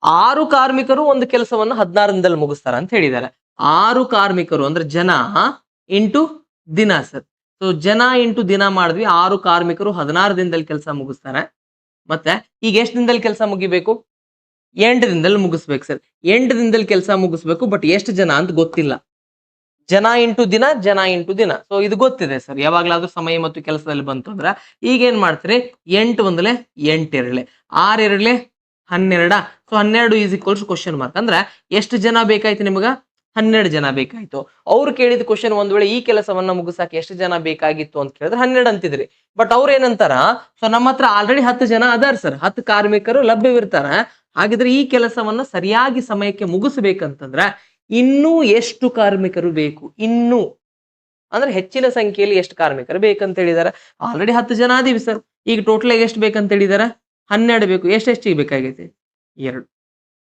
6 ಕಾರ್ಮಿಕರು ಒಂದು ಕೆಲಸವನ್ನು 16 ದಿನದಲ್ಲಿ ಮುಗಿಸ್ತಾರ ಅಂತ ಹೇಳಿದ್ದಾರೆ. 6 ಕಾರ್ಮಿಕರು ಅಂದ್ರೆ ಜನ ಇಂಟು ದಿನ ಸರ್. ಸೊ ಜನ ಇಂಟು ದಿನ ಮಾಡಿದ್ವಿ, 6 ಕಾರ್ಮಿಕರು 16 ದಿನದಲ್ಲಿ ಕೆಲಸ ಮುಗಿಸ್ತಾರೆ. ಮತ್ತೆ ಈಗ ಎಷ್ಟು ದಿನದಲ್ಲಿ ಕೆಲಸ ಮುಗಿಬೇಕು? 8 ದಿನದಲ್ಲಿ ಮುಗಿಸ್ಬೇಕು ಸರ್. 8 ದಿನದಲ್ಲಿ ಕೆಲಸ ಮುಗಿಸ್ಬೇಕು, ಬಟ್ ಎಷ್ಟು ಜನ ಅಂತ ಗೊತ್ತಿಲ್ಲ. ಜನ ಇಂಟು ದಿನ, ಜನ ಇಂಟು ದಿನ. ಸೊ ಇದು ಗೊತ್ತಿದೆ ಸರ್, ಯಾವಾಗ್ಲಾದ್ರೂ ಸಮಯ ಮತ್ತು ಕೆಲಸದಲ್ಲಿ ಬಂತು ಅಂದ್ರೆ. ಈಗ ಏನ್ ಮಾಡ್ತೀರಿ? 8 ಒಂದಲೆ 8 ಎರಡ್ಲೆ 6 ಎರಡ್ಲೆ 12. So 12 is equals question mark. ಅಂದ್ರೆ ಎಷ್ಟು ಜನ ಬೇಕಾಯ್ತು ನಿಮ್ಗ? 12 ಜನ ಬೇಕಾಯ್ತು. ಅವ್ರು ಕೇಳಿದ ಕ್ವಶನ್, ಒಂದ್ ವೇಳೆ ಈ ಕೆಲಸವನ್ನ ಮುಗಿಸಕ್ಕೆ ಎಷ್ಟು ಜನ ಬೇಕಾಗಿತ್ತು ಅಂತ ಕೇಳಿದ್ರೆ 12 ಅಂತಿದ್ರಿ. ಬಟ್ ಅವ್ರ ಏನಂತಾರ, ಸೊ ನಮ್ಮ ಹತ್ರ ಆಲ್ರೆಡಿ 10 ಜನ ಅದಾರ ಸರ್, 10 ಕಾರ್ಮಿಕರು ಲಭ್ಯವಿರ್ತಾರ. ಹಾಗಿದ್ರೆ ಈ ಕೆಲಸವನ್ನ ಸರಿಯಾಗಿ ಸಮಯಕ್ಕೆ ಮುಗಿಸ್ಬೇಕಂತಂದ್ರ ಇನ್ನೂ ಎಷ್ಟು ಕಾರ್ಮಿಕರು ಬೇಕು? ಇನ್ನೂ ಅಂದ್ರೆ ಹೆಚ್ಚಿನ ಸಂಖ್ಯೆಯಲ್ಲಿ ಎಷ್ಟು ಕಾರ್ಮಿಕರು ಬೇಕಂತ ಹೇಳಿದಾರೆ. ಆಲ್ರೆಡಿ 10 ಜನ ಅದೀವಿ ಸರ್. ಈಗ ಟೋಟಲ್ ಎಷ್ಟು ಬೇಕಂತ ಹೇಳಿದಾರೆ? 12 ಬೇಕು. ಎಷ್ಟು ಬೇಕಾಗೈತಿ? 2.